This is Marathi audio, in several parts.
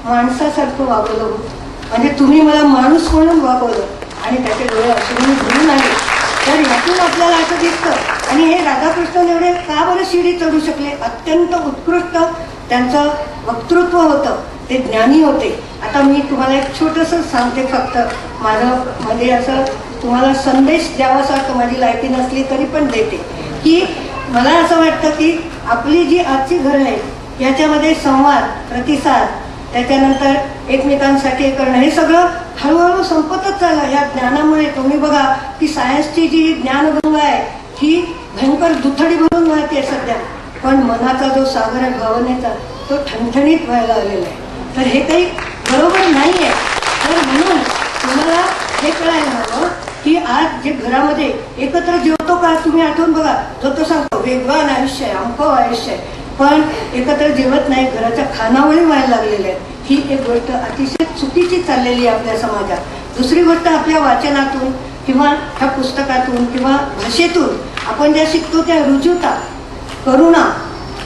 माणसासारखं वागवलं, म्हणजे तुम्ही मला माणूस म्हणून वागवलं आणि त्याचे डोळे अश्रूंनी भरून आले. तर यातून आपल्याला असं दिसतं. आणि हे राधाकृष्ण एवढे का बरं शिडी चढू शकले? अत्यंत उत्कृष्ट त्यांचं वक्तृत्व होतं, ते ज्ञानी होते. आता मी तुम्हाला एक छोटंसं सांगते, फक्त माझं म्हणजे असं तुम्हाला संदेश द्यावासारखं माझी लायकी नसली तरी पण देते, की मला असं वाटतं की आपली जी आजची घरं आहेत याच्यामध्ये संवाद, प्रतिसाद, त्याच्यानंतर एकमेकांसाठी हे करणं, हे सगळं हळूहळू संपतच चाललं या ज्ञानामुळे. तुम्ही बघा की सायन्सची जी ज्ञानगंगा आहे ही भयंकर दुथडी भरून वाहते सध्या, पण मनाचा जो सागर आहे भावनेचा तो ठणठणीत व्हायला आलेला आहे. तर हे काही बरोबर नाही आहे. तर म्हणून तुम्हाला हे कळायला हवं की आज जे घरामध्ये एकत्र जेवतो का, तुम्ही आठवून बघा, जो तो सांगतो वेगवान आयुष्य आहे, अमकं आयुष्य आहे, पण एकत्र जेवत नाही, घराच्या खानावळी व्हायला लागलेल्या आहेत. ही एक गोष्ट अतिशय चुकीची चाललेली आहे आपल्या समाजात. दुसरी गोष्ट, आपल्या वाचनातून किंवा ह्या पुस्तकातून किंवा भाषेतून आपण ज्या शिकतो त्या रुजुता, करुणा,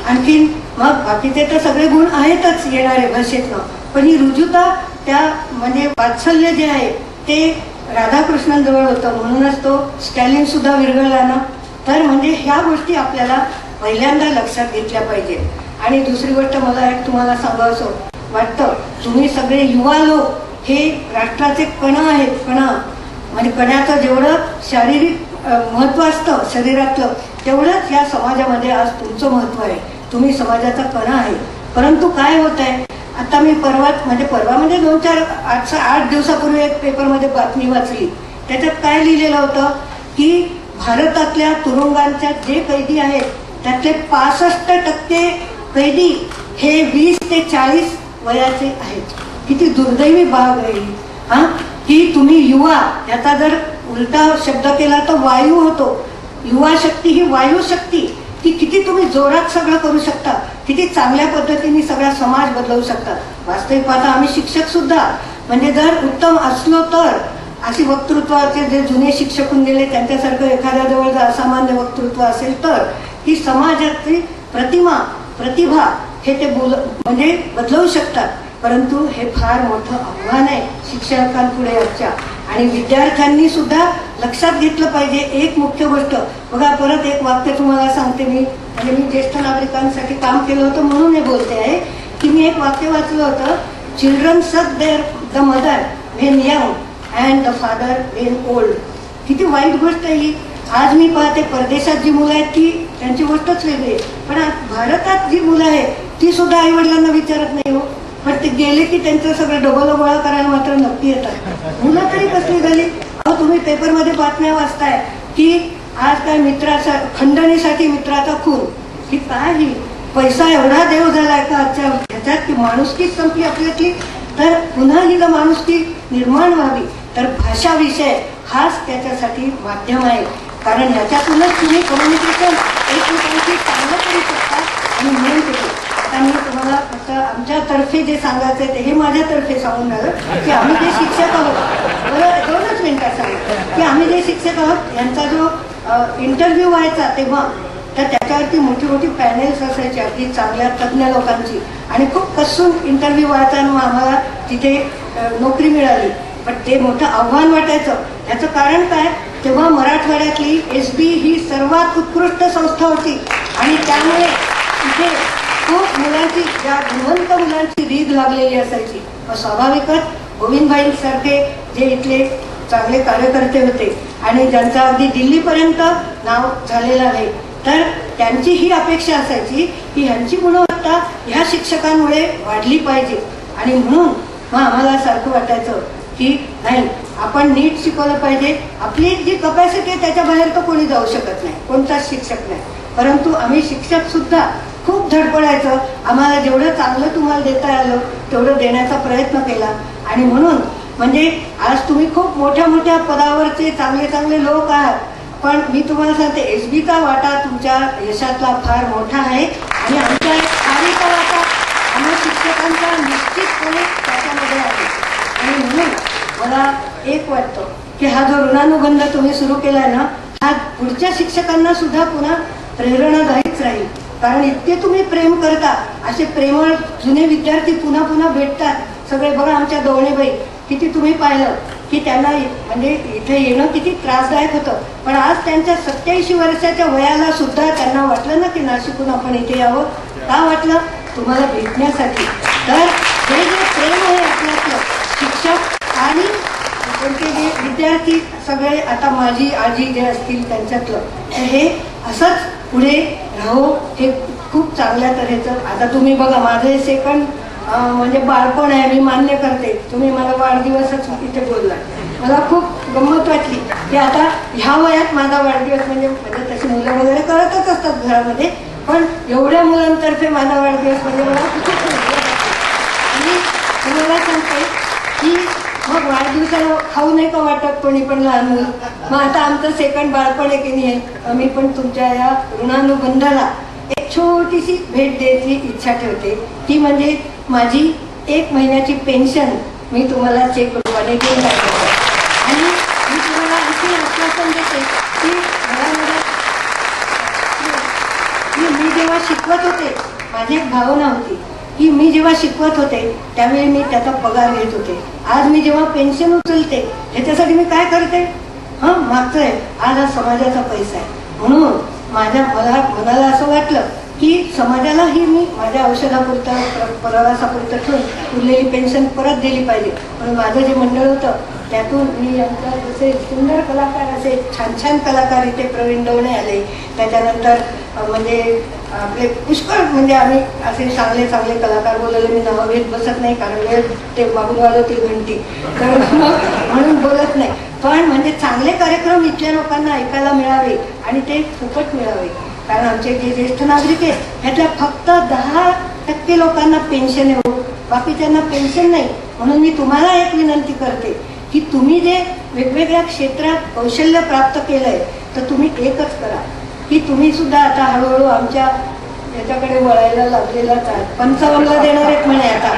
आणखीन मग बाकीचे तर सगळे गुण आहेतच येणारे भाषेतनं, पण ही रुजुता, त्या म्हणजे वात्सल्य जे आहे ते राधाकृष्णांजवळ होतं, म्हणूनच तो स्टॅलिन सुद्धा विरघळला ना. तर म्हणजे ह्या गोष्टी आपल्याला पहिल्यांदा लक्षात घेतल्या पाहिजे. आणि दुसरी गोष्ट मला एक तुम्हाला सांगावंसं वाटतं, तुम्ही सगळे युवा लोक हे राष्ट्राचे कणा आहेत. कणा म्हणजे कण्याचं जेवढं शारीरिक महत्त्व असतं शरीरातलं, तेवढंच या समाजामध्ये आज तुमचं महत्त्व आहे. तुम्ही समाजाचा कणा आहे. परंतु काय होत आहे, आता मी परवा म्हणजे 2-4-8 दिवसापूर्वी एक पेपरमध्ये बातमी वाचली. त्याच्यात काय लिहिलेलं होतं की भारतातल्या तुरुंगांच्या जे कैदी आहेत त्यातले 65% कैदी हे 20 ते 40 वयाचे आहेत. किती दुर्दैवी बाब आहे हा, की तुम्ही युवा, याचा जर उलटा शब्द केला तर वायू होतो. युवा शक्ती ही वायू शक्ती, की किती तुम्ही जोरात सगळं करू शकता, किती चांगल्या पद्धतीने सगळा समाज बदलवू शकता. वास्तविक पाहता आम्ही शिक्षक सुद्धा म्हणजे जर उत्तम असलो तर, अशी वक्तृत्वाचे जे जुने शिक्षक होऊन गेले त्यांच्यासारखं एखाद्याजवळ जर असामान्य वक्तृत्व असेल तर ही समाजाची प्रतिभा हे ते म्हणजे बदलवू शकतात. परंतु हे फार मोठं आव्हान आहे शिक्षकांपुढे आजच्या. आणि विद्यार्थ्यांनी सुद्धा लक्षात घेतलं पाहिजे एक मुख्य गोष्ट. बघा, परत एक वाक्य तुम्हाला सांगते मी, म्हणजे मी ज्येष्ठ नागरिकांसाठी काम केलं होतं म्हणून हे बोलते आहे, की मी एक वाक्य वाचलं होतं, children suck their the mother when young and the father when old. किती वाईट गोष्ट आहे ही. आज मी पाहते परदेशात जी मुलं आहेत ती त्यांची गोष्टच वेगळी आहे, पण भारतात जी मुलं आहेत ती सुद्धा आई वडिलांना विचारत नाही हो, पण ते गेले की त्यांचं सगळं डबल गोळा करायला मात्र नक्की येतात. मुलं तरी कसली झाली. अहो, तुम्ही पेपरमध्ये बातम्या वाचताय की आज काय मित्राचा खंडणीसाठी मित्राचा खून, की काय ही पैसा एवढा देव झालाय का आजच्या ह्याच्यात की माणुसकीच संपली आपल्यातली. तर पुन्हा ही जर माणुसकी निर्माण व्हावी तर भाषा विषय हाच त्याच्यासाठी माध्यम आहे. कारण ह्याच्यातूनच तुम्ही कम्युनिकेशन एकमेकांशी चांगलं करू शकता आणि म्हणून केलं. आता मी तुम्हाला फक्त आमच्यातर्फे जे सांगायचं आहे ते हे माझ्यातर्फे सांगून झालं की आम्ही जे शिक्षक आहोत, बरं 2च मिनिटात सांगू की आम्ही जे शिक्षक आहोत यांचा जो इंटरव्ह्यू व्हायचा तेव्हा, तर त्याच्यावरती मोठी मोठी पॅनेल्स असायची अगदी चांगल्या तज्ज्ञ लोकांची, आणि खूप कसून इंटरव्ह्यू व्हायचा आणि मग आम्हाला तिथे नोकरी मिळाली. पण ते मोठं आव्हान वाटायचं. याचं कारण काय, तेव्हा मराठवाड्यातली SB ही सर्वात उत्कृष्ट संस्था होती आणि त्यामुळे तिथे खूप मुलांची, ज्या गुणवंत मुलांची रीघ लागलेली असायची. स्वाभाविकच गोविंदभाईंसारखे जे इथले चांगले कार्यकर्ते होते आणि ज्यांचं अगदी दिल्लीपर्यंत नाव झालेलं आहे, तर त्यांची ही अपेक्षा असायची की ह्यांची गुणवत्ता ह्या शिक्षकांमुळे वाढली पाहिजे. आणि म्हणून मग आम्हाला सारखं वाटायचं की नाही, आपण नीट शिकवलं पाहिजे. आपली जी कपॅसिटी आहे त्याच्या बाहेर तर कोणी जाऊ शकत नाही, कोणताच शिक्षक नाही. परंतु आम्ही शिक्षक सुद्धा खूप धडपडायचं, आम्हाला जेवढं चांगलं तुम्हाला देता आलं तेवढं देण्याचा प्रयत्न केला. आणि म्हणून म्हणजे आज तुम्ही खूप मोठ्या मोठ्या पदावरचे चांगले चांगले लोक आहात, पण मी तुम्हाला सांगते SBचा वाटा तुमच्या यशातला फार मोठा आहे आणि आमच्या कार्याचा वाटा आम्ही शिक्षकांचा निश्चितपणे त्याच्यामध्ये आहे. आणि म्हणून मला एक वाटतं की हा जो ऋणानुबंध तुम्ही सुरू केलाय ना, हा पुढच्या शिक्षकांना सुद्धा पुन्हा प्रेरणादायीच राहील. कारण इतके तुम्ही प्रेम करता. असे प्रेमळ जुने विद्यार्थी पुन्हा पुन्हा भेटतात सगळे. बघा आमच्या गवणीबाई, किती तुम्ही पाहिलं की त्यांना म्हणजे इथे येणं किती त्रासदायक होतं, पण आज त्यांच्या 87 वर्षाच्या वयाला सुद्धा त्यांना वाटलं ना की नाशिकहून आपण इथे यावं. का वाटलं? तुम्हाला भेटण्यासाठी. तर हे जे प्रेम आहे आपल्यातलं, शिक्षक आणि कोणते जे विद्यार्थी सगळे, आता माझी आजी जे असतील त्यांच्यातलं, तर हे असंच पुढे राहो. हे खूप चांगल्या तऱ्हेचं. आता तुम्ही बघा, माझे सेकंड म्हणजे बाळपण आहे, मी मान्य करते. तुम्ही मला वाढदिवसच इथे बोलला, मला खूप गंमत वाटली की आता ह्या वयात माझा वाढदिवस म्हणजे तशी मुलं वगैरे करतच असतात घरामध्ये, पण एवढ्या मुलांतर्फे माझा वाढदिवस म्हणजे मला खूप आणि तुम्हाला सांगते की मग वाढदिवसाला खाऊ नाही का वाटत कोणी पण लहान मुलं. मग आता आमचं सेकंड बाळपण आहे की नाही, आम्ही पण तुमच्या या ऋणानुबंधाला एक छोटीशी भेट द्यायची इच्छा ठेवते. ती म्हणजे माझी 1 महिन्याची पेन्शन मी तुम्हाला चेक रूपाने देऊन टाकते. आणि मी तुम्हाला असे आश्वासन देते की मी जेव्हा शिकवत होते, माझी एक भावना होती की मी जेव्हा शिकवत होते त्यावेळी मी त्याचा पगार घेत होते. आज मी जेव्हा पेन्शन उचलते ह्याच्यासाठी मी काय करते? मागचं आहे, आज हा समाजाचा पैसा आहे. म्हणून मला मनाला असं वाटलं की समाजालाही मी माझ्या औषधापुरता प्रवासापुरतं ठेवून उरलेली पेन्शन परत दिली पाहिजे. म्हणून माझं जे मंडळ होतं त्यातून मी आमच्या जसे सुंदर कलाकार, असे छान छान कलाकार इथे प्रवीण दवणे आले. त्याच्यानंतर म्हणजे आपले पुष्कळ म्हणजे आम्ही असे चांगले चांगले कलाकार बोलवले. मी नावं घेत बसत नाही कारण वेळ ते मागून वाजवतील घंटी, तर म्हणून बोलत नाही. पण म्हणजे चांगले कार्यक्रम इथल्या लोकांना ऐकायला मिळावे आणि ते फुकट मिळावे. कारण आमचे जे ज्येष्ठ नागरिक आहेत ह्यातल्या फक्त 10% लोकांना पेन्शन आहे, बाकीच्यांना पेन्शन नाही. म्हणून मी तुम्हाला एक विनंती करते की तुम्ही जे वेगवेगळ्या क्षेत्रात कौशल्य प्राप्त केलंय तर तुम्ही एकच करा की तुम्ही सुद्धा आता हळूहळू आमच्या याच्याकडे वळायला लागलेलाच आहात. 55ला देणार आहेत म्हणे आता.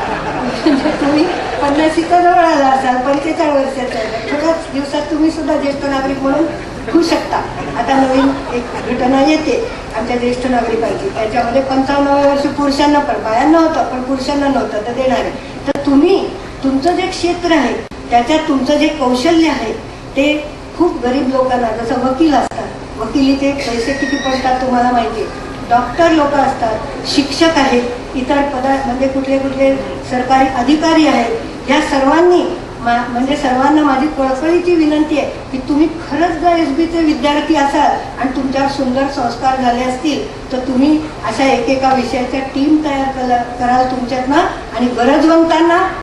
म्हणजे तुम्ही 50च्या जवळ आला असाल, 45 वर्षाचा आहे. थोड्याच दिवसात तुम्ही सुद्धा ज्येष्ठ नागरिक म्हणून होऊ शकता. आता नवीन एक घटना येते आमच्या ज्येष्ठ नागरिकांची, त्याच्यामध्ये 55व्या वर्षी पुरुषांना पण, बायांना होतं पण पुरुषांना नव्हतं, तर देणार आहे. तर तुम्ही तुमचं जे क्षेत्र आहे त्याच्यात तुमचं जे कौशल्य आहे ते खूप गरीब लोकांना, जसं वकील असतात, वकिलीचे पैसे किती पडतात तुम्हाला माहिती आहे. डॉक्टर लोक असतात, शिक्षक आहेत, इतर म्हणजे कुठले कुठले सरकारी अधिकारी आहेत. या सर्वांनी म्हणजे सर्वांना माझी कळकळीची विनंती आहे की तुम्ही खरंच जर SBचे विद्यार्थी असाल आणि तुमच्यावर सुंदर संस्कार झाले असतील तर तुम्ही अशा एकेका विषयाच्या टीम तयार कराल तुमच्यातनं आणि गरजवंतांना